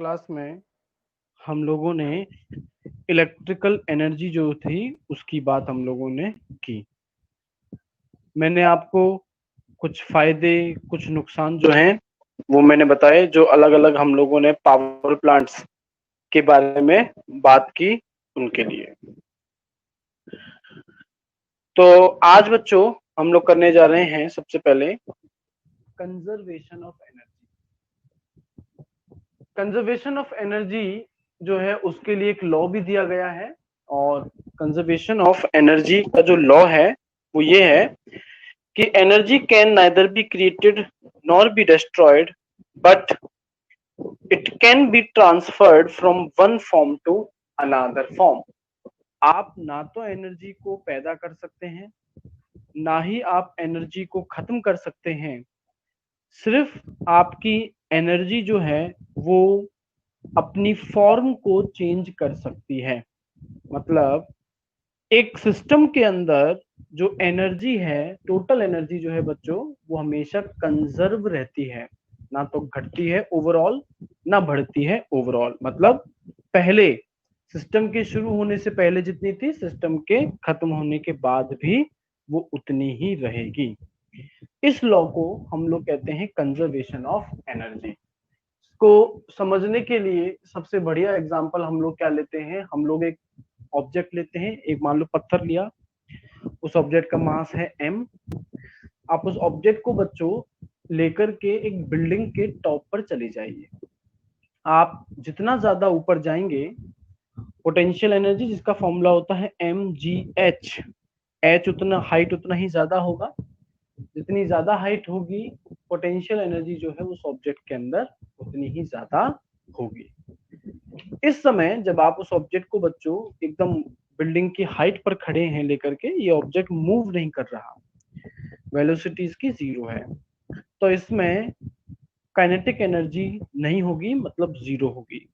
Class में हम लोगों ने इलेक्ट्रिकल एनर्जी जो थी उसकी बात हम लोगों ने की। मैंने आपको कुछ फायदे कुछ नुकसान जो हैं वो मैंने बताए, जो अलग अलग हम लोगों ने पावर प्लांट्स के बारे में बात की उनके लिए। तो आज बच्चों हम लोग करने जा रहे हैं सबसे पहले conservation of energy. Conservation of energy जो है उसके लिए एक लॉ भी दिया गया है, और कंजर्वेशन ऑफ एनर्जी का जो लॉ है वो ये है कि energy can neither be created nor be destroyed, but it can be transferred from one form to another form. आप ना तो एनर्जी को पैदा कर सकते हैं, ना ही आप एनर्जी को खत्म कर सकते हैं। सिर्फ आपकी एनर्जी जो है वो अपनी फॉर्म को चेंज कर सकती है। मतलब एक सिस्टम के अंदर जो एनर्जी है, टोटल एनर्जी जो है बच्चों, वो हमेशा कंजर्व रहती है, ना तो घटती है ओवरऑल ना बढ़ती है ओवरऑल। मतलब पहले सिस्टम के शुरू होने से पहले जितनी थी, सिस्टम के खत्म होने के बाद भी वो उतनी ही रहेगी। इस लॉ को हम लोग कहते हैं कंजर्वेशन ऑफ एनर्जी। को समझने के लिए सबसे बढ़िया एग्जांपल हम लोग क्या लेते हैं, हम लोग एक ऑब्जेक्ट लेते हैं। एक मान लो पत्थर लिया, उस ऑब्जेक्ट का मास है m। आप उस ऑब्जेक्ट को बच्चों लेकर के एक बिल्डिंग के टॉप पर चले जाइए। आप जितना ज्यादा ऊपर जाएंगे, पोटेंशियल एनर्जी जिसका फॉर्मूला होता है mgh, h उतना हाइट उतना ही ज्यादा होगा। जितनी ज्यादा हाइट होगी, पोटेंशियल एनर्जी जो है उस ऑब्जेक्ट के अंदर उतनी ही ज्यादा होगी। इस समय जब आप उस ऑब्जेक्ट को बच्चों एकदम बिल्डिंग की हाइट पर खड़े हैं लेकर के, ये ऑब्जेक्ट मूव नहीं कर रहा, वेलोसिटी इसकी 0 है, तो इसमें काइनेटिक एनर्जी नहीं होगी, मतलब 0 होगी।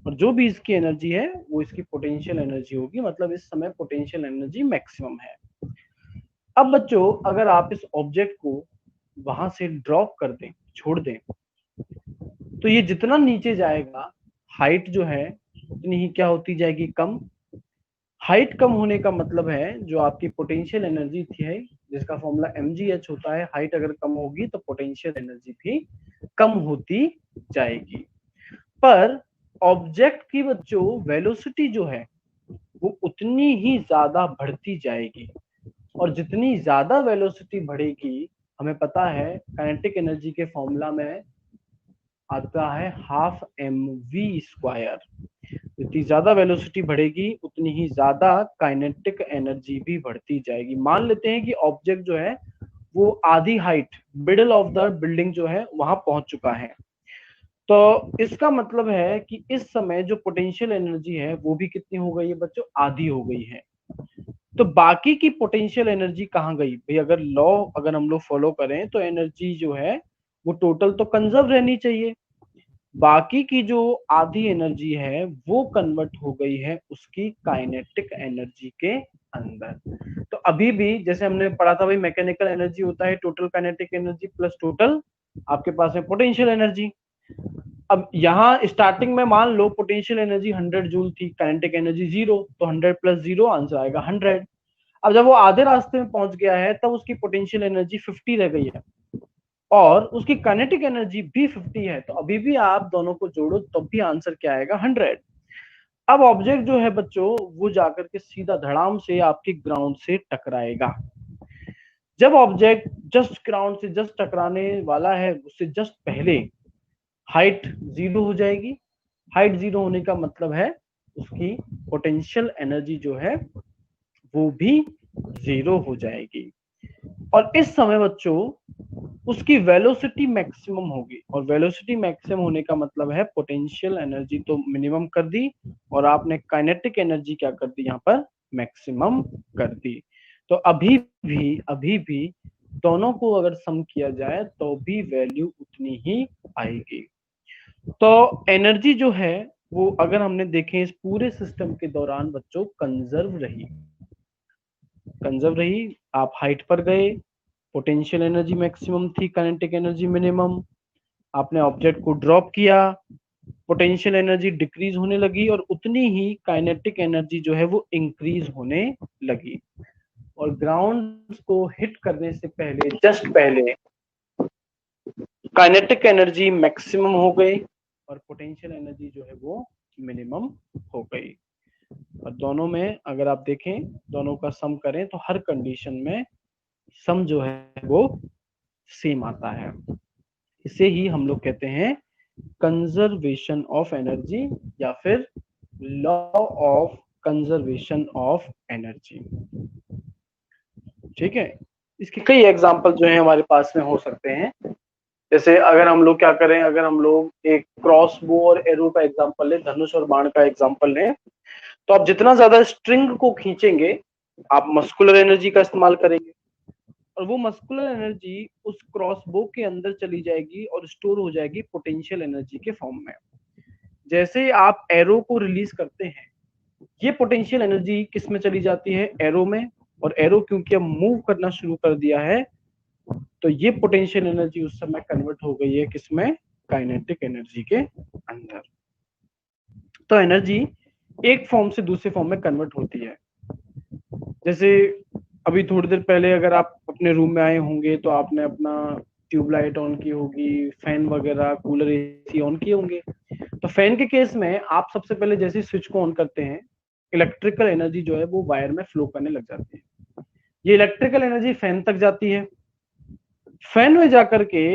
और जो भी इसकी एनर्जी है वो इसकी पोटेंशियल एनर्जी होगी, मतलब इस समय पोटेंशियल एनर्जी मैक्सिमम है। अब बच्चों अगर आप इस ऑब्जेक्ट को वहां से ड्रॉप कर दें, छोड़ दें, तो ये जितना नीचे जाएगा, हाइट जो है उतनी ही क्या होती जाएगी, कम। हाइट कम होने का मतलब है जो आपकी पोटेंशियल एनर्जी थी है, जिसका फॉर्मूला mgh होता है, हाइट अगर कम होगी तो पोटेंशियल एनर्जी भी कम होती जाएगी। पर ऑब्जेक्ट की बच्चों वेलोसिटी जो है वो उतनी ही ज्यादा बढ़ती जाएगी, और जितनी ज्यादा वेलोसिटी बढ़ेगी, हमें पता है काइनेटिक एनर्जी के फॉर्मूला में आता है हाफ mv²। जितनी ज्यादा वेलोसिटी बढ़ेगी उतनी ही ज्यादा काइनेटिक एनर्जी भी बढ़ती जाएगी। मान लेते हैं कि ऑब्जेक्ट जो है वो आधी height, middle of the building जो है वहां पहुंच चुका है, तो इसका मतलब है कि इस समय जो पोटेंशियल एनर्जी है वो भी कितनी हो गई है बच्चों, आधी हो गई है। तो बाकी की पोटेंशियल एनर्जी कहाँ गई भाई? अगर लॉ अगर हम लोग फॉलो करें तो एनर्जी जो है वो टोटल तो कंजर्व रहनी चाहिए, बाकी की जो आधी एनर्जी है वो कन्वर्ट हो गई है उसकी काइनेटिक एनर्जी के अंदर। तो अभी भी जैसे हमने पढ़ा था भाई, मैकेनिकल एनर्जी होता है total kinetic energy plus total आपके पास है पोटेंशियल एनर्जी। अब यहाँ स्टार्टिंग में मान लो पोटेंशियल एनर्जी 100 जूल थी, काइनेटिक एनर्जी 0, तो 100 + 0 आंसर आएगा 100। अब जब वो आधे रास्ते में पहुंच गया है तब उसकी पोटेंशियल एनर्जी 50 रह गई है, और उसकी काइनेटिक एनर्जी भी 50 है, तो अभी भी आप दोनों को जोड़ो तब भी आंसर क्या आएगा, 100। अब ऑब्जेक्ट जो है बच्चों वो जाकर के सीधा धड़ाम से आपके ग्राउंड से टकराएगा। जब ऑब्जेक्ट जस्ट ग्राउंड से जस्ट टकराने वाला है, उससे जस्ट पहले हाइट 0 हो जाएगी। हाइट 0 होने का मतलब है उसकी पोटेंशियल एनर्जी जो है वो भी 0 हो जाएगी, और इस समय बच्चों उसकी वेलोसिटी मैक्सिमम होगी। और वेलोसिटी मैक्सिमम होने का मतलब है पोटेंशियल एनर्जी तो मिनिमम कर दी, और आपने काइनेटिक एनर्जी क्या कर दी, यहाँ पर मैक्सिमम कर दी। तो अभी भी दोनों को अगर सम किया जाए तो भी वैल्यू उतनी ही आएगी। तो एनर्जी जो है वो अगर हमने देखें इस पूरे सिस्टम के दौरान बच्चों कंजर्व रही। आप हाइट पर गए, पोटेंशियल एनर्जी मैक्सिमम थी, काइनेटिक एनर्जी मिनिमम। आपने ऑब्जेक्ट को ड्रॉप किया, पोटेंशियल एनर्जी डिक्रीज होने लगी और उतनी ही काइनेटिक एनर्जी जो है वो इंक्रीज होने लगी। और ग्राउंड को हिट करने से पहले, जस्ट पहले, काइनेटिक एनर्जी मैक्सिमम हो गई और पोटेंशियल एनर्जी जो है वो मिनिमम हो गई। और दोनों में अगर आप देखें, दोनों का सम करें तो हर कंडीशन में सम जो है वो सेम आता है। इसे ही हम लोग कहते हैं कंजर्वेशन ऑफ एनर्जी या फिर law of conservation of energy. ठीक है, इसके कई एग्जांपल जो है हमारे पास में हो सकते हैं। जैसे अगर हम लोग क्या करें, अगर हम लोग एक क्रॉस बो और एरो का एग्जांपल लें, धनुष और बाण का एग्जांपल लें, तो आप जितना ज्यादा स्ट्रिंग को खींचेंगे आप मस्कुलर एनर्जी का इस्तेमाल करेंगे और वो मस्कुलर एनर्जी उस क्रॉस बो के अंदर चली जाएगी और स्टोर हो जाएगी पोटेंशियल एनर्जी के फॉर्म में। जैसे आप एरो को रिलीज करते हैं, ये पोटेंशियल एनर्जी किस में चली जाती है, एरो में, और एरो क्योंकि अब मूव करना शुरू कर दिया है तो ये पोटेंशियल एनर्जी उस समय कन्वर्ट हो गई है किसमें, काइनेटिक एनर्जी के अंदर। तो एनर्जी एक फॉर्म से दूसरे फॉर्म में कन्वर्ट होती है। जैसे अभी थोड़ी देर पहले अगर आप अपने रूम में आए होंगे तो आपने अपना ट्यूबलाइट ऑन की होगी, फैन वगैरह, कूलर, एसी ऑन किए होंगे। तो फैन के केस में आप सबसे पहले जैसे स्विच को ऑन करते हैं, इलेक्ट्रिकल एनर्जी जो है वो वायर में फ्लो करने लग जाती है। ये इलेक्ट्रिकल एनर्जी फैन तक जाती है, फैन में जाकर के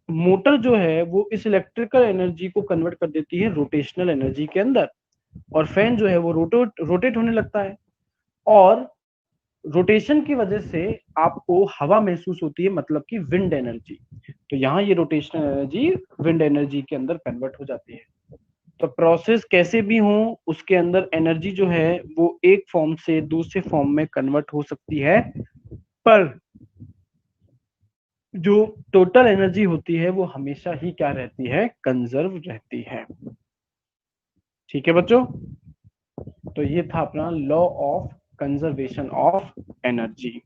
मोटर जो है वो इस इलेक्ट्रिकल एनर्जी को कन्वर्ट कर देती है रोटेशनल एनर्जी के अंदर और फैन जो है वो रोटेट होने लगता है और रोटेशन की वजह से आपको हवा महसूस होती है, मतलब कि विंड एनर्जी। तो यहाँ ये रोटेशनल एनर्जी विंड एनर्जी के अंदर कन्वर्ट हो जाती है। तो प्रोसेस कैसे भी हो उसके अंदर एनर्जी जो है वो एक फॉर्म से दूसरे फॉर्म में कन्वर्ट हो सकती है, पर जो टोटल एनर्जी होती है वो हमेशा ही क्या रहती है, कंजर्व रहती है। ठीक है बच्चों, तो ये था अपना law of conservation of energy.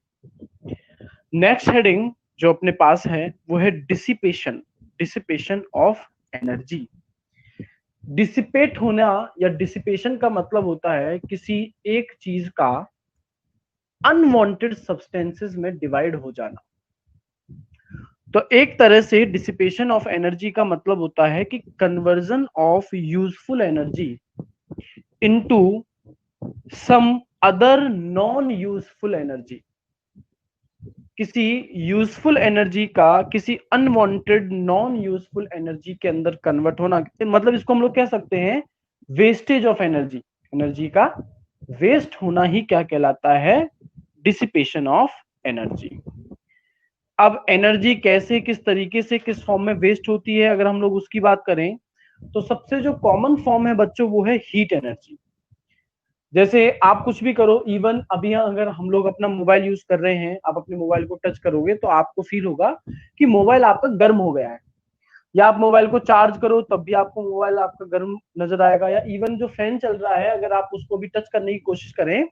Next heading जो अपने पास है वो है dissipation, dissipation of energy. Dissipate होना या डिसिपेशन का मतलब होता है किसी एक चीज का अनवांटेड सब्सटेंसेस में डिवाइड हो जाना। तो एक तरह से डिसिपेशन ऑफ एनर्जी का मतलब होता है कि conversion of useful energy into some other non useful energy. किसी यूजफुल एनर्जी का किसी अनवांटेड नॉन यूजफुल एनर्जी के अंदर कन्वर्ट होना, मतलब इसको हम लोग कह सकते हैं वेस्टेज ऑफ एनर्जी। एनर्जी का वेस्ट होना ही क्या कहलाता है, डिसिपेशन ऑफ एनर्जी। अब एनर्जी कैसे, किस तरीके से, किस फॉर्म में वेस्ट होती है, अगर हम लोग उसकी बात करें तो सबसे जो कॉमन फॉर्म है बच्चों वो है हीट एनर्जी। जैसे आप कुछ भी करो, इवन अभी अगर हम लोग अपना मोबाइल यूज कर रहे हैं, आप अपने मोबाइल को टच करोगे तो आपको फील होगा कि मोबाइल आपका गर्म हो गया है, या आप मोबाइल को चार्ज करो तब भी आपको मोबाइल आपका गर्म नजर आएगा, या इवन जो फैन चल रहा है अगर आप उसको भी टच करने की कोशिश करें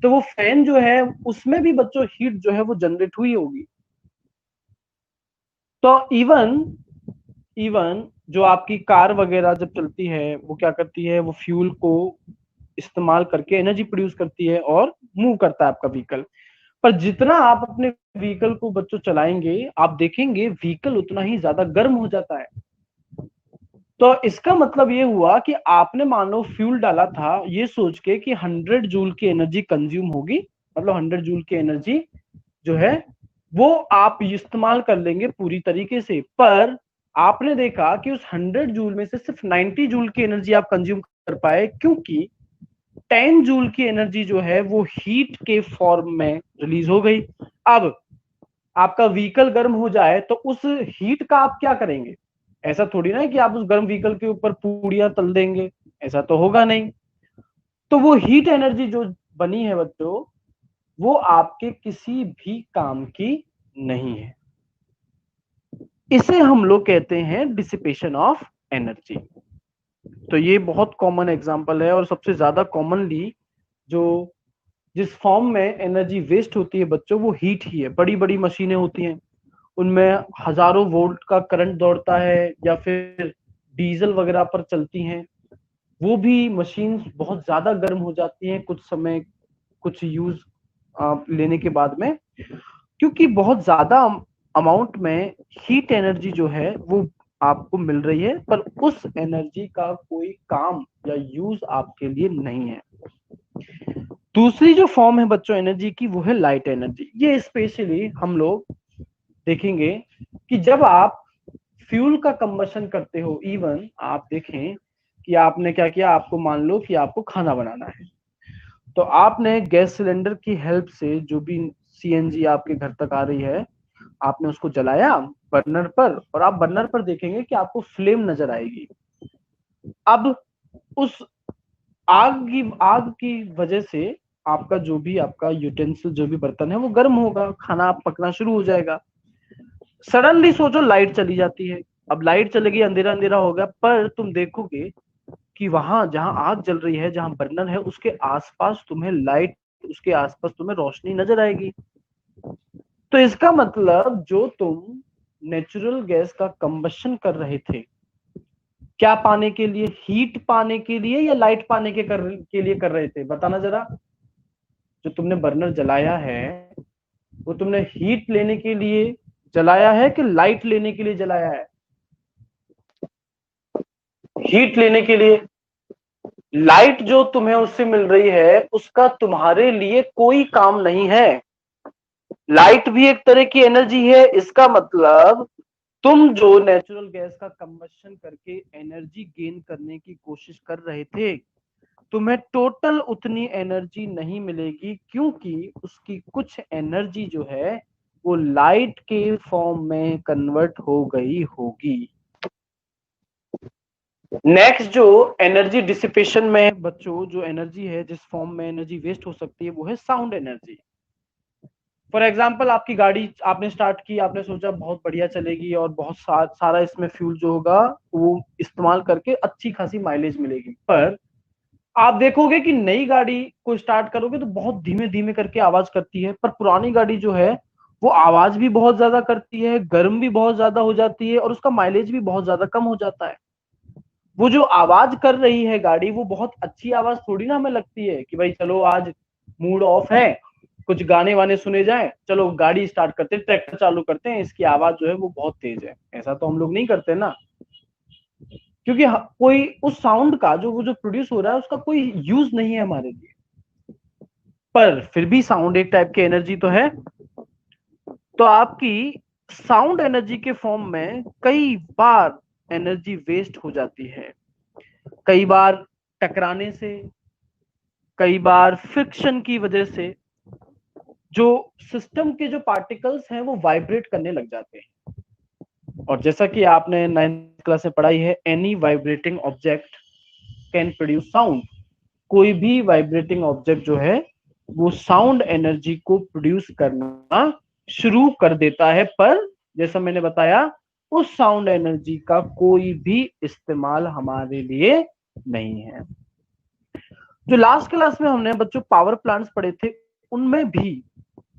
तो वो फैन जो है उसमें भी बच्चों हीट जो है वो जनरेट हुई होगी। तो इवन जो आपकी कार वगैरह जब चलती है वो क्या करती है, वो फ्यूल को इस्तेमाल करके एनर्जी प्रोड्यूस करती है और मूव करता है आपका व्हीकल। पर जितना आप अपने व्हीकल को बच्चों चलाएंगे आप देखेंगे व्हीकल उतना ही ज्यादा गर्म हो जाता है। तो इसका मतलब ये हुआ कि आपने मान लो फ्यूल डाला था ये सोच के कि 100 जूल की एनर्जी कंज्यूम होगी, मतलब 100 जूल की एनर्जी जो है वो आप इस्तेमाल कर लेंगे पूरी तरीके से, पर आपने देखा कि उस 100 जूल में से सिर्फ 90 जूल की एनर्जी आप कंज्यूम कर पाए, क्योंकि 10 जूल की एनर्जी जो है वो हीट के फॉर्म में रिलीज हो गई। अब आपका व्हीकल गर्म हो जाए तो उस हीट का आप क्या करेंगे, ऐसा थोड़ी ना है कि आप उस गर्म व्हीकल के ऊपर पूड़ियां तल देंगे, ऐसा तो होगा नहीं। तो वो हीट एनर्जी जो बनी है बच्चों वो आपके किसी भी काम की नहीं है। इसे हम लोग कहते हैं डिसिपेशन ऑफ एनर्जी। तो ये बहुत कॉमन एग्जांपल है और सबसे ज्यादा कॉमनली जो जिस फॉर्म में एनर्जी वेस्ट होती है बच्चों वो हीट ही है। बड़ी बड़ी मशीनें होती हैं उनमें हजारों वोल्ट का करंट दौड़ता है या फिर डीजल वगैरह पर चलती हैं, वो भी मशीन बहुत ज्यादा गर्म हो जाती हैं कुछ समय, कुछ यूज लेने के बाद में, क्योंकि बहुत ज्यादा अमाउंट में हीट एनर्जी जो है वो आपको मिल रही है, पर उस एनर्जी का कोई काम या यूज आपके लिए नहीं है। दूसरी जो फॉर्म है बच्चों एनर्जी की, वो है लाइट एनर्जी। ये स्पेशली हम लोग देखेंगे कि जब आप फ्यूल का कंबशन करते हो, इवन आप देखें कि आपने क्या किया, आपको मान लो कि आपको खाना बनाना है, तो आपने गैस सिलेंडर की हेल्प से जो भी सीएनजी आपके घर तक आ रही है, आपने उसको जलाया बर्नर पर, और आप बर्नर पर देखेंगे कि आपको फ्लेम नजर आएगी। अब उस आग की वजह से आपका जो भी आपका यूटेंसिल, जो भी बर्तन है वो गर्म होगा, खाना पकना शुरू हो जाएगा। सडनली सोचो लाइट चली जाती है, अब लाइट चलेगी, अंधेरा अंधेरा हो गया, पर तुम देखोगे कि वहां जहां आग जल रही है, जहां बर्नर है, उसके आसपास तुम्हें लाइट, उसके आसपास तुम्हें रोशनी नजर आएगी। तो इसका मतलब जो तुम नेचुरल गैस का कंबशन कर रहे थे, क्या पाने के लिए, हीट पाने के लिए या लाइट पाने के लिए कर रहे थे, बताना जरा। जो तुमने बर्नर जलाया है वो तुमने हीट लेने के लिए जलाया है कि लाइट लेने के लिए जलाया है? हीट लेने के लिए। लाइट जो तुम्हें उससे मिल रही है उसका तुम्हारे लिए कोई काम नहीं है। लाइट भी एक तरह की एनर्जी है। इसका मतलब तुम जो नेचुरल गैस का कंबशन करके एनर्जी गेन करने की कोशिश कर रहे थे, तुम्हें टोटल उतनी एनर्जी नहीं मिलेगी, क्योंकि उसकी कुछ एनर्जी जो है वो लाइट के फॉर्म में कन्वर्ट हो गई होगी। नेक्स्ट जो एनर्जी डिसिपेशन में बच्चों, जो एनर्जी है, जिस फॉर्म में एनर्जी वेस्ट हो सकती है, वो है साउंड एनर्जी। फॉर एग्जाम्पल, आपकी गाड़ी आपने स्टार्ट की, आपने सोचा बहुत बढ़िया चलेगी और बहुत सारा इसमें फ्यूल जो होगा वो इस्तेमाल करके अच्छी खासी माइलेज मिलेगी, पर आप देखोगे कि नई गाड़ी को स्टार्ट करोगे तो बहुत धीमे धीमे करके आवाज करती है, पर पुरानी गाड़ी जो है वो आवाज भी बहुत ज्यादा करती है, गर्म भी बहुत ज्यादा हो जाती है, और उसका माइलेज भी बहुत ज्यादा कम हो जाता है। वो जो आवाज कर रही है गाड़ी, वो बहुत अच्छी आवाज थोड़ी ना हमें लगती है कि भाई चलो आज मूड ऑफ है, कुछ गाने वाने सुने जाए, चलो गाड़ी स्टार्ट करते हैं, ट्रैक्टर चालू करते हैं, इसकी आवाज जो है वो बहुत तेज है। ऐसा तो हम लोग नहीं करते ना, क्योंकि कोई उस साउंड का जो वो जो प्रोड्यूस हो रहा है उसका कोई यूज नहीं है हमारे लिए, पर फिर भी साउंड एक टाइप की एनर्जी तो है। तो आपकी साउंड एनर्जी के फॉर्म में कई बार एनर्जी वेस्ट हो जाती है, कई बार टकराने से, कई बार फ्रिक्शन की वजह से जो सिस्टम के जो पार्टिकल्स हैं वो वाइब्रेट करने लग जाते हैं। और जैसा कि आपने 9th क्लास में पढ़ाई है, any vibrating object can produce sound. कोई भी वाइब्रेटिंग ऑब्जेक्ट जो है वो साउंड एनर्जी को प्रोड्यूस करना शुरू कर देता है, पर जैसा मैंने बताया उस साउंड एनर्जी का कोई भी इस्तेमाल हमारे लिए नहीं है। जो लास्ट क्लास में हमने बच्चों पावर प्लांट्स पढ़े थे, उनमें भी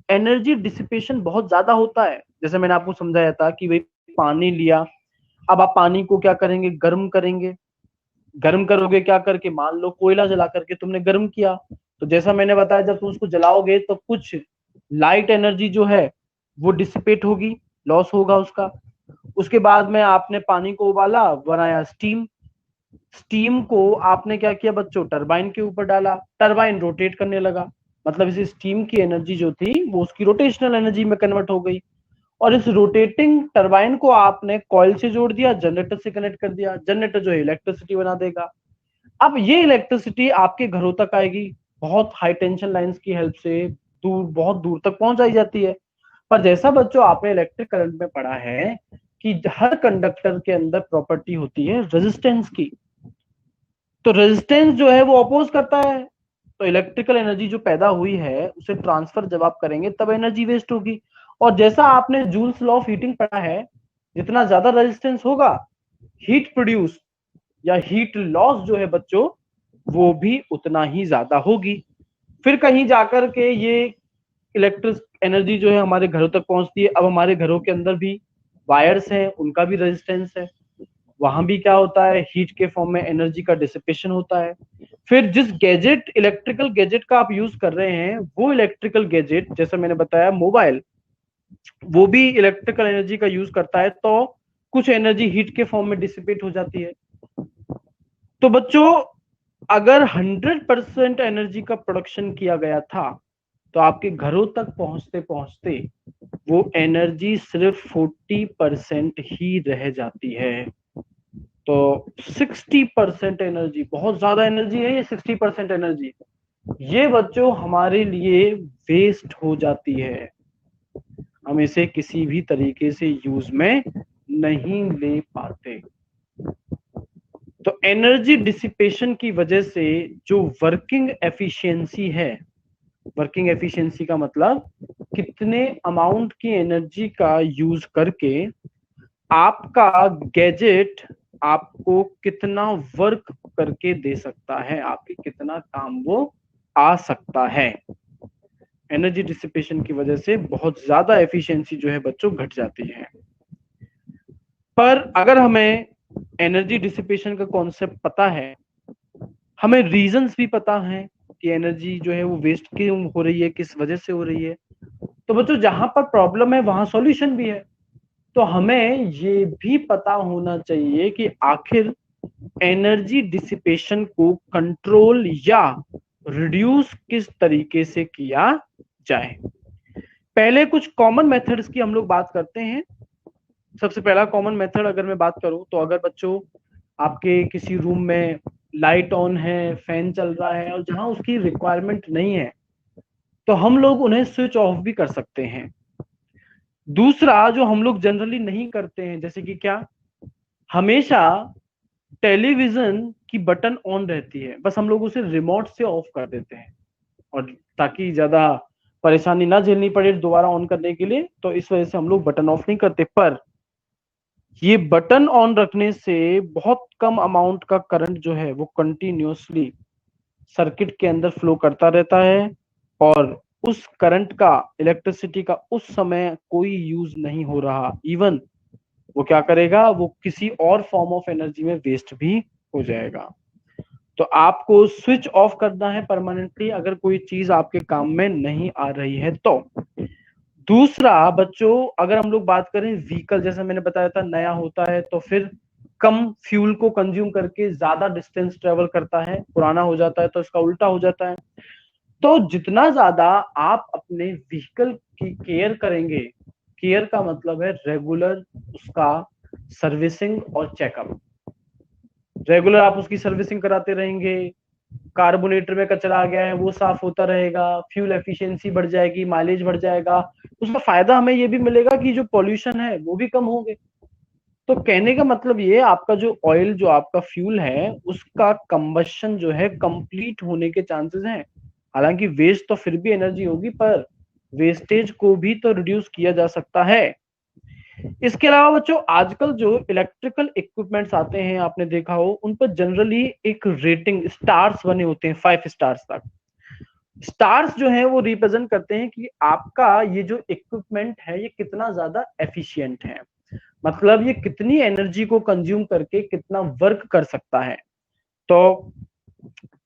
एनर्जी डिसिपेशन बहुत ज्यादा होता है। जैसे मैंने आपको समझाया था कि भाई पानी लिया, अब आप पानी को क्या करेंगे, गर्म करेंगे। गर्म करोगे क्या करके, मान लो कोयला जला करके तुमने गर्म किया, तो जैसा मैंने बताया जब तुम उसको जलाओगे तो कुछ लाइट एनर्जी जो है वो डिसिपेट होगी, लॉस होगा उसका। उसके बाद में आपने पानी को उबाला, बनाया स्टीम। स्टीम को आपने क्या किया बच्चों, टरबाइन के ऊपर डाला, टरबाइन रोटेट करने लगा, मतलब इस स्टीम की एनर्जी जो थी वो उसकी रोटेशनल एनर्जी में कन्वर्ट हो गई। और इस रोटेटिंग टरबाइन को आपने कॉइल से जोड़ दिया, जनरेटर से कनेक्ट कर दिया, जनरेटर जो है इलेक्ट्रिसिटी बना देगा। अब ये इलेक्ट्रिसिटी आपके घरों तक आएगी, बहुत हाई टेंशन लाइंस की हेल्प से दूर, बहुत दूर तक पहुंचाई जाती है। पर जैसा बच्चों आपने इलेक्ट्रिक करंट में पढ़ा है कि हर कंडक्टर के अंदर प्रॉपर्टी होती है रेजिस्टेंस की, तो रेजिस्टेंस जो है वो अपोज करता है, तो इलेक्ट्रिकल एनर्जी जो पैदा हुई है उसे ट्रांसफर जब आप करेंगे तब एनर्जी वेस्ट होगी। और जैसा आपने जूल्स लॉ ऑफ हीटिंग पढ़ा है, जितना ज्यादा रेजिस्टेंस होगा, हीट प्रोड्यूस या हीट लॉस जो है बच्चों वो भी उतना ही ज्यादा होगी। फिर कहीं जाकर के ये इलेक्ट्रिक एनर्जी जो है हमारे घरों तक पहुंचती है। अब हमारे घरों के अंदर भी वायर्स हैं, उनका भी रेजिस्टेंस है। वहां भी क्या होता है, हीट के फॉर्म में एनर्जी का डिसिपेशन होता है। फिर जिस गैजेट, इलेक्ट्रिकल गैजेट का आप यूज कर रहे हैं, वो इलेक्ट्रिकल गैजेट, जैसे मैंने बताया मोबाइल, वो भी इलेक्ट्रिकल एनर्जी का यूज करता है, तो कुछ एनर्जी हीट के फॉर्म में डिसिपेट हो जाती है। तो बच्चों, अगर 100% एनर्जी का प्रोडक्शन किया गया था, तो आपके घरों तक पहुंचते पहुंचते वो एनर्जी सिर्फ 40% ही रह जाती है। तो 60% एनर्जी, बहुत ज्यादा एनर्जी है ये, 60% एनर्जी, ये बच्चों हमारे लिए वेस्ट हो जाती है। हम इसे किसी भी तरीके से यूज में नहीं ले पाते। तो एनर्जी डिसिपेशन की वजह से जो वर्किंग एफिशिएंसी है, वर्किंग एफिशिएंसी का मतलब कितने अमाउंट की एनर्जी का यूज करके आपका गैजेट आपको कितना वर्क करके दे सकता है, आपके कितना काम वो आ सकता है। एनर्जी डिसिपेशन की वजह से बहुत ज्यादा एफिशिएंसी जो है बच्चों घट जाती है। पर अगर हमें एनर्जी डिसिपेशन का कॉन्सेप्ट पता है, हमें रीजंस भी पता है कि एनर्जी जो है वो वेस्ट क्यों हो रही है, किस वजह से हो रही है, तो बच्चों जहां पर प्रॉब्लम है वहां सॉल्यूशन भी है। तो हमें ये भी पता होना चाहिए कि आखिर एनर्जी डिसिपेशन को कंट्रोल या रिड्यूस किस तरीके से किया जाए। पहले कुछ कॉमन मेथड्स की हम लोग बात करते हैं। सबसे पहला कॉमन मेथड अगर मैं बात करूं, तो अगर बच्चों आपके किसी रूम में लाइट ऑन है, फैन चल रहा है, और जहां उसकी रिक्वायरमेंट नहीं है, तो हम लोग उन्हें स्विच ऑफ भी कर सकते हैं। दूसरा जो हम लोग जनरली नहीं करते हैं, जैसे कि क्या, हमेशा टेलीविजन की बटन ऑन रहती है, बस हम लोग उसे रिमोट से ऑफ कर देते हैं, और ताकि ज्यादा परेशानी ना झेलनी पड़े दोबारा ऑन करने के लिए, तो इस वजह से हम लोग बटन ऑफ नहीं करते। पर ये बटन ऑन रखने से बहुत कम अमाउंट का करंट जो है वो कंटिन्यूअसली सर्किट के अंदर फ्लो करता रहता है, और उस करंट का, इलेक्ट्रिसिटी का उस समय कोई यूज नहीं हो रहा। इवन वो क्या करेगा, वो किसी और फॉर्म ऑफ एनर्जी में वेस्ट भी हो जाएगा। तो आपको स्विच ऑफ करना है परमानेंटली अगर कोई चीज आपके काम में नहीं आ रही है तो। दूसरा बच्चों, अगर हम लोग बात करें व्हीकल, जैसे मैंने बताया था नया होता है तो फिर कम फ्यूल को कंज्यूम करके ज्यादा डिस्टेंस ट्रेवल करता है, पुराना हो जाता है तो इसका उल्टा हो जाता है। तो जितना ज्यादा आप अपने व्हीकल की केयर करेंगे, केयर का मतलब है रेगुलर उसका सर्विसिंग और चेकअप, रेगुलर आप उसकी सर्विसिंग कराते रहेंगे, कार्बोनेटर में कचरा आ गया है वो साफ होता रहेगा, फ्यूल एफिशिएंसी बढ़ जाएगी, माइलेज बढ़ जाएगा, उसका फायदा हमें ये भी मिलेगा कि जो पॉल्यूशन है वो भी कम होंगे। तो कहने का मतलब ये, आपका जो ऑयल, जो आपका फ्यूल है, उसका कंबशन जो है कंप्लीट होने के चांसेस हैं। हालांकि वेस्ट तो फिर भी एनर्जी होगी, पर वेस्टेज को भी तो रिड्यूस किया जा सकता है। इसके अलावा बच्चों, आजकल जो इलेक्ट्रिकल इक्विपमेंट्स आते हैं, आपने देखा हो उन पर जनरली एक रेटिंग स्टार्स बने होते हैं, 5 स्टार्स तक। स्टार्स जो है वो रिप्रेजेंट करते हैं कि आपका ये जो इक्विपमेंट है ये कितना ज्यादा एफिशिएंट है, मतलब ये कितनी एनर्जी को कंज्यूम करके कितना वर्क कर सकता है। तो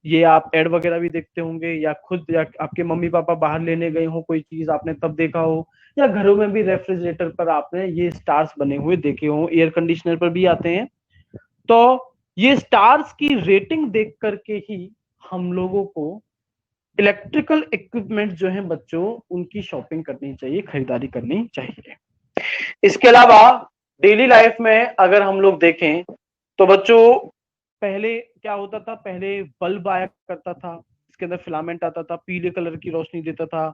ये आप एड वगैरह भी देखते होंगे, या खुद या आपके मम्मी पापा बाहर लेने गए हो कोई चीज, आपने तब देखा हो, या घरों में भी रेफ्रिजरेटर पर आपने ये स्टार्स बने हुए देखे हो, एयर कंडीशनर पर भी आते हैं। तो ये स्टार्स की रेटिंग देख करके ही हम लोगों को इलेक्ट्रिकल इक्विपमेंट जो है बच्चों, उनकी शॉपिंग करनी चाहिए, खरीदारी करनी चाहिए। इसके अलावा डेली लाइफ में अगर हम लोग देखें तो बच्चों, पहले क्या होता था, पहले बल्ब आया करता था, इसके अंदर फिलामेंट आता था, पीले कलर की रोशनी देता था,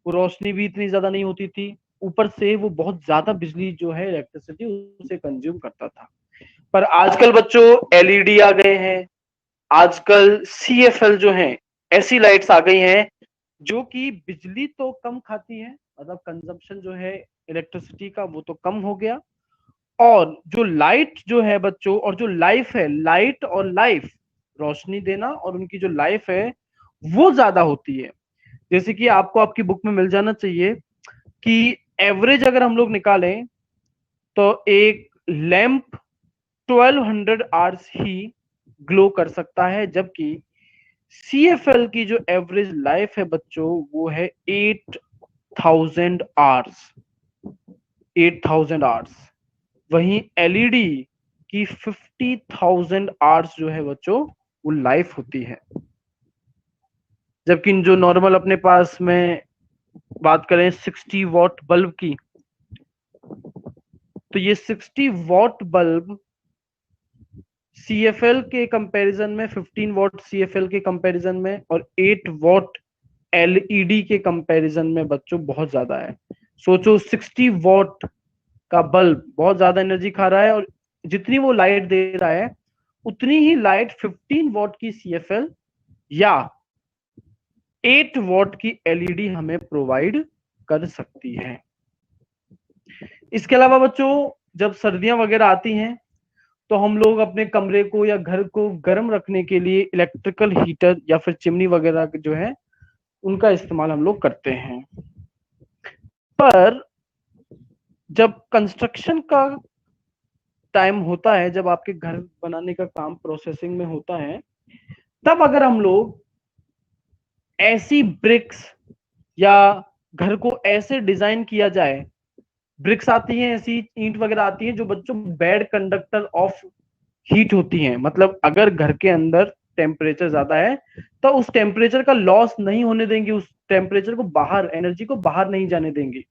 वो रोशनी भी इतनी ज्यादा नहीं होती थी, ऊपर से वो बहुत ज्यादा बिजली जो है, इलेक्ट्रिसिटी उसे कंज्यूम करता था। पर आजकल बच्चों एलईडी आ गए हैं, आजकल सीएफएल जो है, ऐसी लाइट्स आ गई हैं जो कि बिजली तो कम खाती है, मतलब कंजम्पशन जो है इलेक्ट्रिसिटी का वो तो कम हो गया, और जो लाइट जो है बच्चों, और जो लाइफ है, लाइट और लाइफ, रोशनी देना और उनकी जो लाइफ है वो ज्यादा होती है। जैसे कि आपको आपकी बुक में मिल जाना चाहिए कि एवरेज अगर हम लोग निकालें तो एक लैंप 1200 आवर्स ही ग्लो कर सकता है, जबकि CFL की जो एवरेज लाइफ है बच्चों वो है 8000 आवर्स, 8000 आवर्स। वहीं LED की 50,000 आवर्स जो है बच्चों वो लाइफ होती है। जबकि जो नॉर्मल अपने पास में बात करें 60 वॉट बल्ब की, तो ये 60 वॉट बल्ब CFL के कंपैरिजन में, 15 वॉट CFL के कंपैरिजन में और 8 वॉट LED के कंपैरिजन में बच्चों बहुत ज्यादा है। सोचो 60 वॉट का बल्ब बहुत ज्यादा एनर्जी खा रहा है और जितनी वो लाइट दे रहा है उतनी ही लाइट 15 वॉट की CFL या 8 वॉट की LED हमें प्रोवाइड कर सकती है। इसके अलावा बच्चों जब सर्दियां वगैरह आती हैं तो हम लोग अपने कमरे को या घर को गर्म रखने के लिए इलेक्ट्रिकल हीटर या फिर चिमनी वगैरह जो है उनका इस्तेमाल हम लोग करते हैं। पर जब कंस्ट्रक्शन का टाइम होता है, जब आपके घर बनाने का काम प्रोसेसिंग में होता है, तब अगर हम लोग ऐसी ब्रिक्स या घर को ऐसे डिजाइन किया जाए, ब्रिक्स आती हैं, ऐसी ईंट वगैरह आती हैं जो बच्चों बैड कंडक्टर ऑफ हीट होती हैं, मतलब अगर घर के अंदर टेम्परेचर ज्यादा है तो उस टेम्परेचर का लॉस नहीं होने देंगे, उस टेम्परेचर को बाहर, एनर्जी को बाहर नहीं जाने देंगे।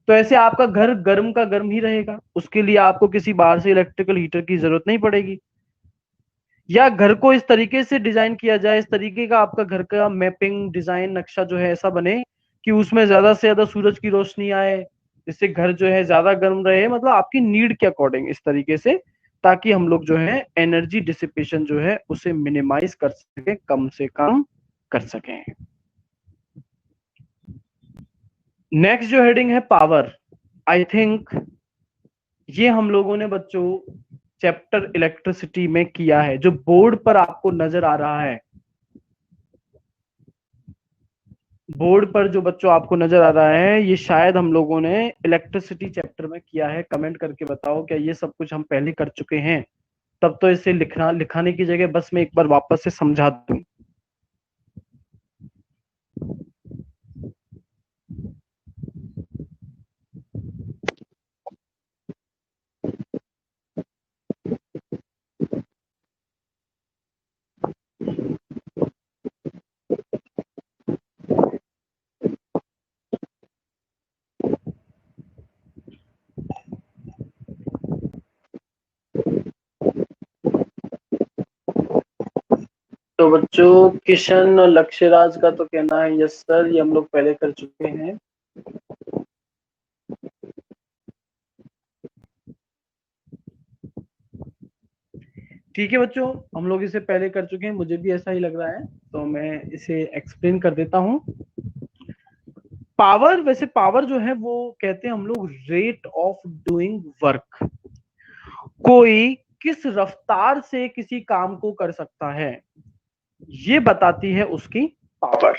तो ऐसे आपका घर गर्म का गर्म ही रहेगा, उसके लिए आपको किसी बाहर से इलेक्ट्रिकल हीटर की जरूरत नहीं पड़ेगी। या घर को इस तरीके से डिजाइन किया जाए, इस तरीके का आपका घर का मैपिंग डिजाइन नक्शा जो है ऐसा बने कि उसमें ज्यादा से ज्यादा सूरज की रोशनी आए, जिससे घर जो है ज्यादा गर्म रहे, मतलब आपकी नीड के अकॉर्डिंग इस तरीके से, ताकि हम लोग जो है एनर्जी डिसिपेशन जो है उसे मिनिमाइज कर सके, कम से कम कर सकें। नेक्स्ट जो हेडिंग है पावर, आई थिंक ये हम लोगों ने बच्चों चैप्टर इलेक्ट्रिसिटी में किया है। जो बोर्ड पर आपको नजर आ रहा है, बोर्ड पर जो बच्चों आपको नजर आ रहा है, ये शायद हम लोगों ने इलेक्ट्रिसिटी चैप्टर में किया है। कमेंट करके बताओ क्या ये सब कुछ हम पहले कर चुके हैं? तब तो इसे लिखाने की जगह बस मैं एक बार वापस से समझा दूं। तो बच्चों किशन और लक्ष्यराज का तो कहना है यस सर, ये हम लोग पहले कर चुके हैं। ठीक है बच्चों, हम लोग इसे पहले कर चुके हैं, मुझे भी ऐसा ही लग रहा है, तो मैं इसे एक्सप्लेन कर देता हूं। पावर, वैसे पावर जो है वो कहते हैं हम लोग रेट ऑफ डूइंग वर्क, कोई किस रफ्तार से किसी काम को कर सकता है ये बताती है उसकी पावर।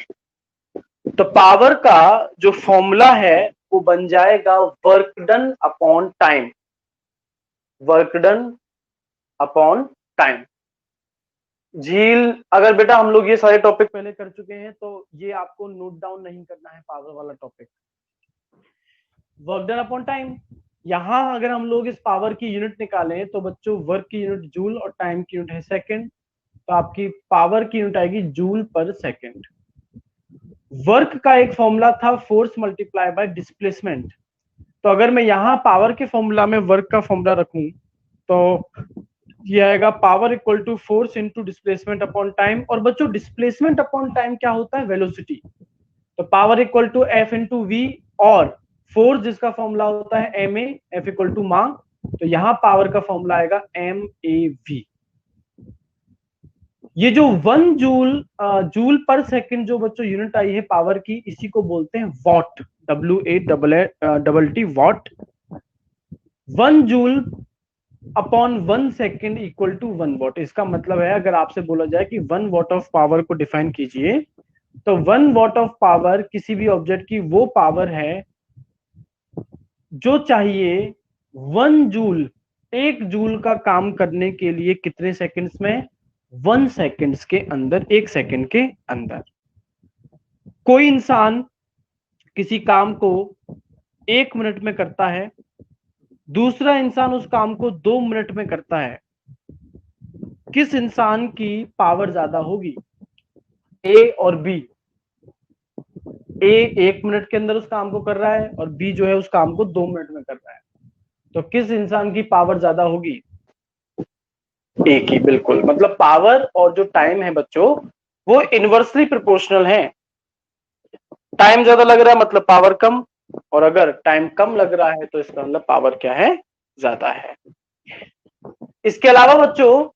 तो पावर का जो फॉर्मूला है वो बन जाएगा work done upon time, work done upon time. झील, अगर बेटा हम लोग ये सारे टॉपिक पहले कर चुके हैं तो ये आपको नोट डाउन नहीं करना है पावर वाला topic. Work done upon time, यहां अगर हम लोग इस पावर की यूनिट निकालें तो बच्चों वर्क की यूनिट जूल और टाइम की यूनिट है सेकंड, तो आपकी पावर की यूनिट आएगी जूल पर सेकंड। वर्क का एक फॉर्मूला था फोर्स मल्टीप्लाई बाय डिस्प्लेसमेंट, तो अगर मैं यहां पावर के फॉर्मूला में वर्क का फॉर्मूला रखूं तो ये आएगा power equal to force into displacement upon time. और बच्चों डिस्प्लेसमेंट अपॉन टाइम क्या होता है? वेलोसिटी। तो power equal to F into V, और फोर्स जिसका फॉर्मूला होता है M A, F equal to मा, तो यहां पावर का फॉर्मूला आएगा एम ए वी। ये जो 1 जूल जूल पर सेकंड जो बच्चों यूनिट आई है पावर की, इसी को बोलते हैं watt, WATT watt. 1 joule upon 1 second equal to 1 watt. इसका मतलब है अगर आपसे बोला जाए कि 1 वॉट ऑफ पावर को डिफाइन कीजिए, तो 1 वॉट ऑफ पावर किसी भी ऑब्जेक्ट की वो पावर है जो चाहिए 1 जूल एक जूल का काम करने के लिए कितने सेकंड्स में? 1 सेकंड्स के अंदर, 1 सेकंड के अंदर। कोई इंसान किसी काम को 1 मिनट में करता है, दूसरा इंसान उस काम को 2 मिनट में करता है, किस इंसान की पावर ज्यादा होगी? ए और बी। ए 1 मिनट के अंदर उस काम को कर रहा है और बी जो है उस काम को 2 मिनट में कर रहा है, तो किस इंसान की पावर ज्यादा होगी? ए की, बिल्कुल। मतलब पावर और जो टाइम है बच्चों, वो इनवर्सली प्रोपोर्शनल है। टाइम ज्यादा लग रहा है मतलब पावर कम, और अगर टाइम कम लग रहा है तो इसका मतलब पावर क्या है? ज्यादा है। इसके अलावा बच्चों,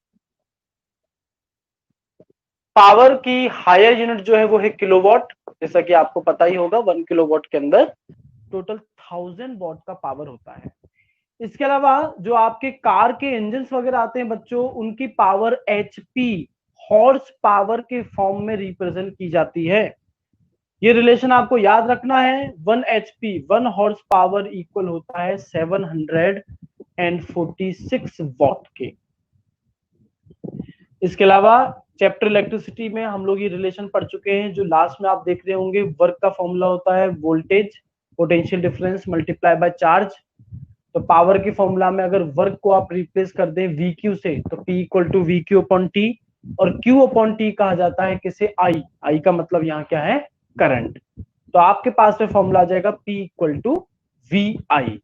पावर की हायर यूनिट जो है वो है किलोवाट। जैसा कि आपको पता ही होगा, 1 किलोवाट के अंदर टोटल 1000 वॉट का पावर होता है। इसके अलावा जो आपके कार के इंजन वगैरह आते हैं बच्चों, उनकी पावर एचपी, हॉर्स पावर के फॉर्म में रिप्रेजेंट की जाती है। ये रिलेशन आपको याद रखना है। 1 HP, 1 हॉर्स पावर इक्वल होता है 746 वॉट के। इसके अलावा चैप्टर इलेक्ट्रिसिटी में हम लोग ये रिलेशन पढ़ चुके हैं। जो लास्ट में आप देख रहे होंगे, वर्क का फॉर्मूला होता है voltage potential difference multiply by charge. तो पावर के फॉर्मूला में अगर वर्क को आप रिप्लेस कर दें VQ से, तो P equal to VQ upon T, और Q अपॉन T कहा जाता है किसे? I का मतलब यहाँ क्या है? करंट। तो आपके पास में फॉर्मूला आ जाएगा P इक्वल टू VI।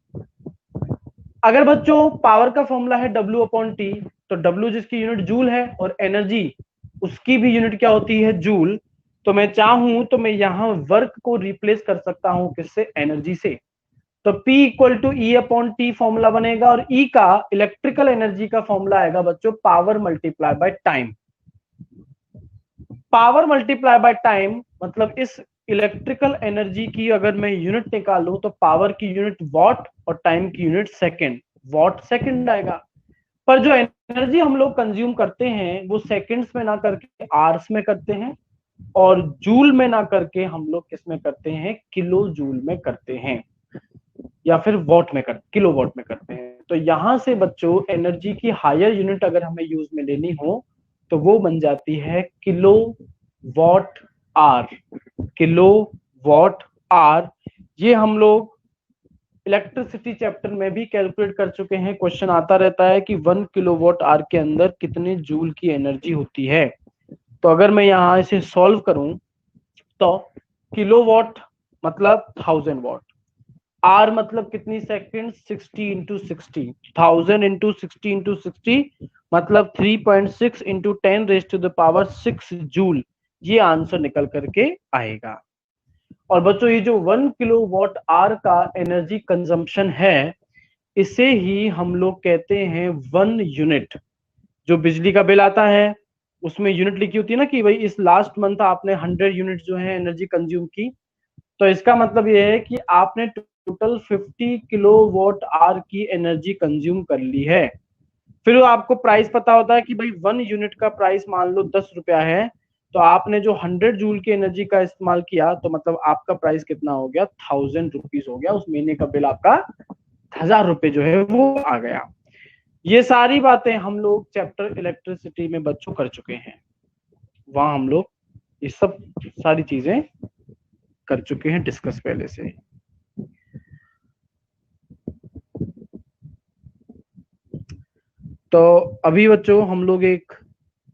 अगर बच्चों पावर का फॉर्मूला है W अपॉन T, तो W जिसकी यूनिट जूल है और एनर्जी उसकी भी यूनिट क्या होती है? जूल। तो मैं चाहूं तो मैं यहां वर्क को रिप्लेस कर सकता हूं किससे? एनर्जी से। तो P equal to E upon T formula बनेगा, और E का इलेक्ट्रिकल एनर्जी का फॉर्मूला आएगा बच्चों power multiply by time. Power multiply by time मतलब इस इलेक्ट्रिकल एनर्जी की अगर मैं यूनिट निकालूं तो पावर की यूनिट वॉट और टाइम की यूनिट सेकंड, वॉट सेकंड आएगा। पर जो एनर्जी हम लोग कंज्यूम करते हैं वो सेकंड्स में ना करके आवर्स में करते हैं, और जूल में ना करके हम लोग किस में करते हैं? किलो जूल में करते हैं, या फिर वॉट में करते, किलो वॉट में करते हैं। तो यहां से बच्चों एनर्जी की हायर यूनिट अगर हमें यूज में लेनी हो तो वो बन जाती है kilo watt hour. Kilo watt hour, ये हम लोग इलेक्ट्रिसिटी चैप्टर में भी कैलकुलेट कर चुके हैं। क्वेश्चन आता रहता है कि 1 किलोवाट आवर के अंदर कितने जूल की एनर्जी होती है। तो अगर मैं यहां इसे सॉल्व करूं तो किलोवाट मतलब 1000 वॉट, आर मतलब कितनी सेकंड? 60 इंटू 60, 1000 इंटू 60 मतलब 3.6 into 10 raise to the power 6 जूल। ये आंसर निकल करके आएगा। और बच्चों ये जो 1 किलोवाट आवर का एनर्जी कंजम्पशन है, इसे ही हम लोग कहते हैं 1 यूनिट। जो बिजली का बिल आता है उसमें यूनिट लिखी होती है ना, कि भाई इस लास्ट मंथ आपने 100 यूनिट जो है एनर्जी कंज्यूम की। तो इसका मतलब ये है कि आपने टोटल 50 किलोवाट आवर की एनर्जी कंज्यूम कर ली है। फिर आपको प्राइस पता होता है कि भाई 1 यूनिट का प्राइस मान लो 10 रुपया है, तो आपने जो 100 जूल की एनर्जी का इस्तेमाल किया तो मतलब आपका प्राइस कितना हो गया? 1000 रुपीज हो गया। उस महीने का बिल आपका 1000 रुपए जो है वो आ गया। ये सारी बातें हम लोग चैप्टर इलेक्ट्रिसिटी में बच्चों कर चुके हैं। वहां हम लोग ये सब सारी चीजें कर चुके हैं डिस्कस पहले से। तो अभी बच्चों हम लोग एक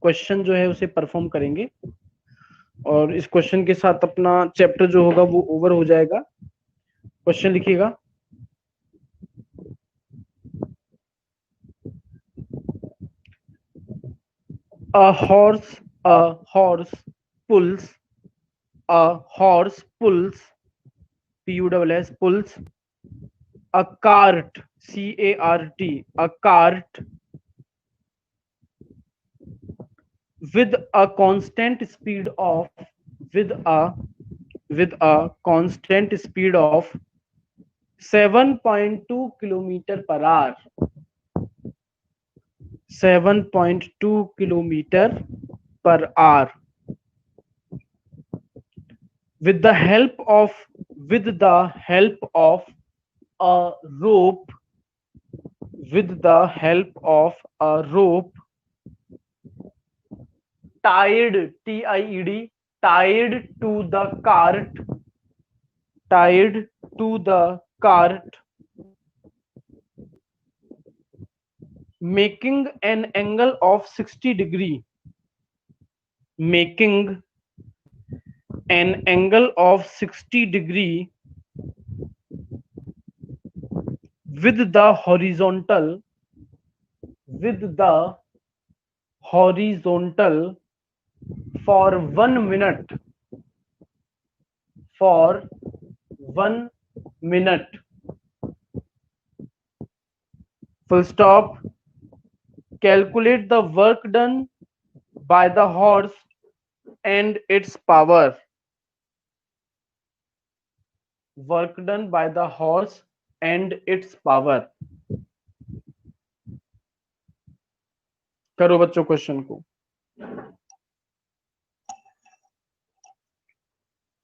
क्वेश्चन जो है उसे परफॉर्म करेंगे, और इस क्वेश्चन के साथ अपना चैप्टर जो होगा वो ओवर हो जाएगा। क्वेश्चन लिखिएगा। A horse, a horse pulls, a horse pulls, P-U-S-S, pulls a cart, C-A-R-T, a cart with a constant speed of, with a constant speed of 7.2 kilometer per hour, 7.2 kilometer per hour, with the help of a rope with the help of a rope tied, T-I-E-D, tied to the cart, tied to the cart, making an angle of 60 degree, making an angle of 60 degree with the horizontal, with the horizontal for 1 minute, for 1 minute, full stop. Calculate the work done by the horse and its power, work done by the horse and its power. करो बच्चों question को।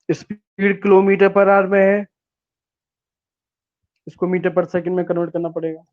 Speed kilometre per hour में है, इसको metre पर second में convert करना पड़ेगा।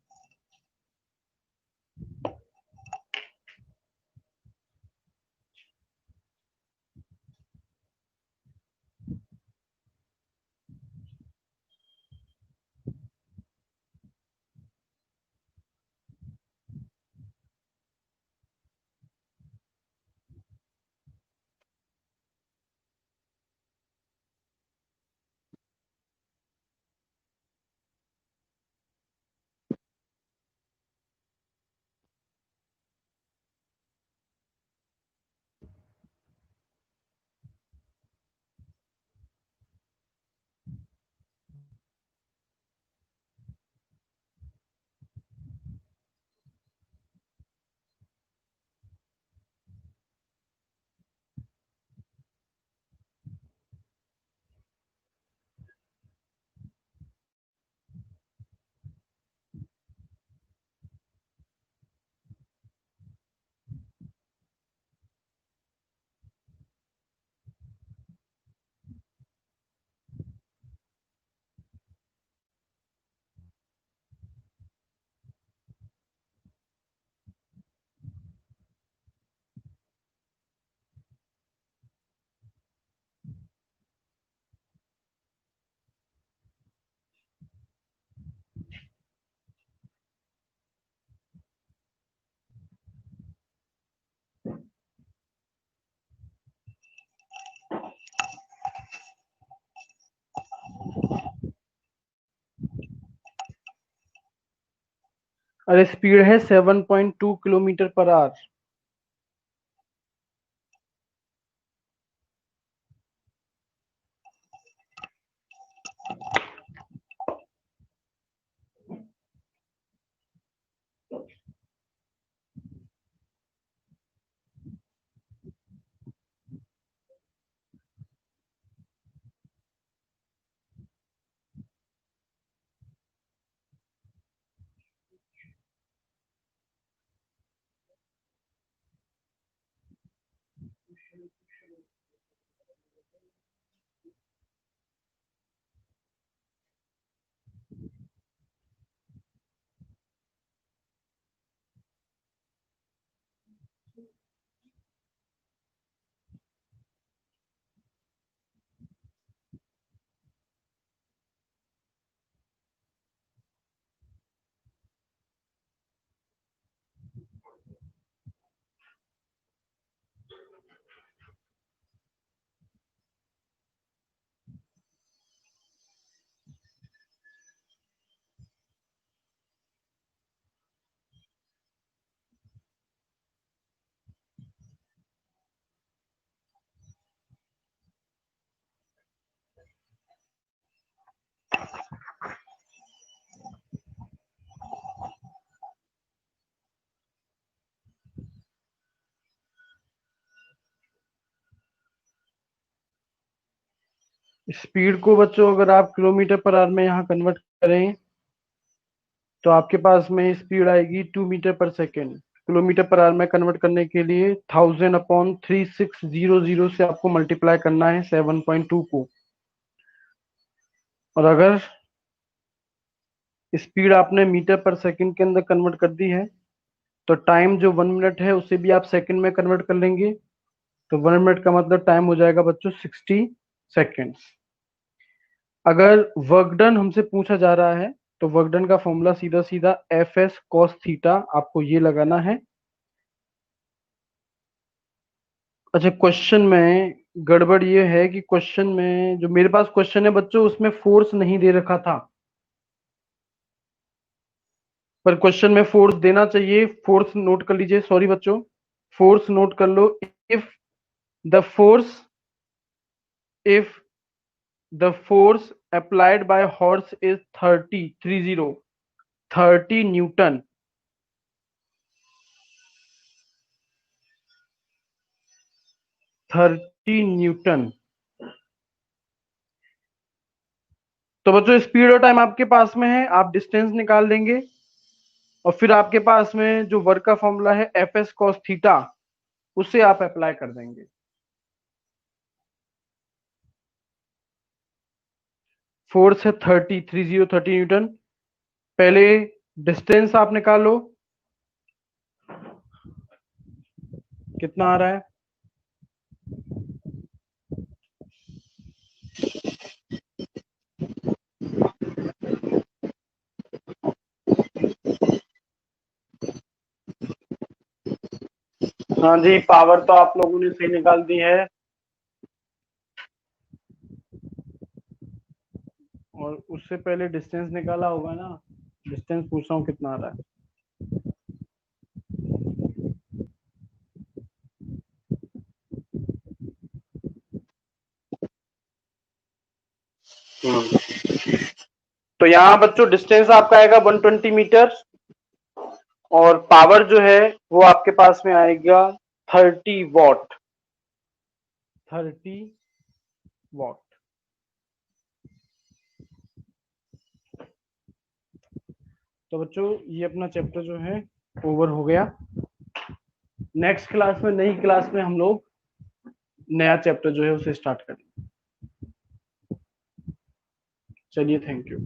अरे स्पीड है 7.2 किलोमीटर पर आवर। स्पीड को बच्चों अगर आप किलोमीटर पर आवर में यहाँ कन्वर्ट करें तो आपके पास में स्पीड आएगी 2 मीटर पर सेकेंड। किलोमीटर पर आवर में कन्वर्ट करने के लिए 1000/3600 से आपको मल्टीप्लाई करना है 7.2 को। और अगर स्पीड आपने मीटर पर सेकंड के अंदर कन्वर्ट कर दी है, तो टाइम जो 1 मिनट है उसे भी आप सेकंड में कन्वर्ट कर लेंगे, तो 1 मिनट का मतलब टाइम हो जाएगा बच्चों 60 सेकेंड्स। अगर वर्क डन हमसे पूछा जा रहा है तो वर्क डन का फॉर्मूला सीधा सीधा एफ एस कॉस थीटा आपको ये लगाना है। अच्छा, क्वेश्चन में गड़बड़ ये है कि क्वेश्चन में जो मेरे पास क्वेश्चन है बच्चों उसमें फोर्स नहीं दे रखा था, पर क्वेश्चन में फोर्स देना चाहिए। फोर्स नोट कर लीजिए, सॉरी बच्चों, फोर्स नोट कर लो। If the force if the force applied by horse is 30 newton, 30 newton, तो बच्चों स्पीड और टाइम आपके पास में है, आप डिस्टेंस निकाल लेंगे और फिर आपके पास में जो वर्क का फॉर्मूला है एफ एस कॉस थीटा उसे आप अप्लाई कर देंगे। फोर्स है 30 न्यूटन। पहले डिस्टेंस आप निकालो, कितना आ रहा है? हाँ जी, पावर तो आप लोगों ने सही निकाल दी है, और उससे पहले डिस्टेंस निकाला होगा ना। डिस्टेंस पूछ रहा हूँ कितना आ रहा है। तो यहाँ बच्चों डिस्टेंस आपका आएगा 120 मीटर, और पावर जो है वो आपके पास में आएगा 30 वॉट। 30 वॉट। तो बच्चों ये अपना चैप्टर जो है ओवर हो गया। नेक्स्ट क्लास में, नई क्लास में हम लोग नया चैप्टर जो है उसे स्टार्ट करेंगे। चलिए, थैंक यू।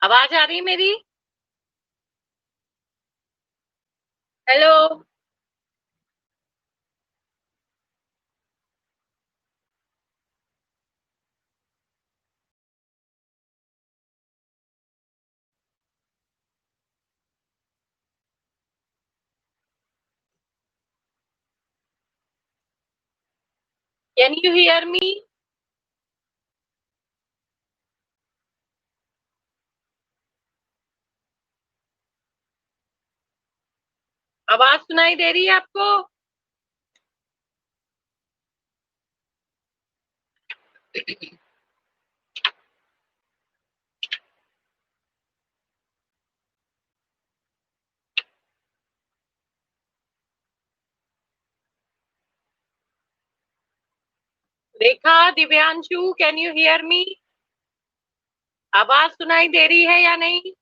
आवाज आ रही है मेरी? Hello. Can you hear me? आवाज सुनाई दे रही है आपको? Rekha, Divyanshu, can you hear me? आवाज सुनाई दे रही है या नहीं?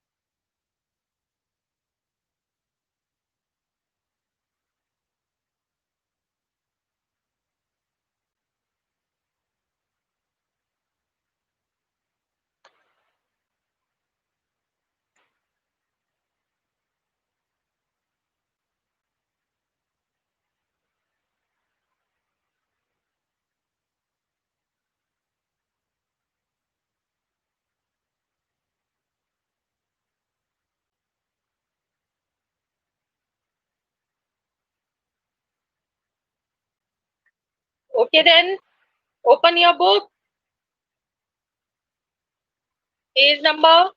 Okay then, open your book, page number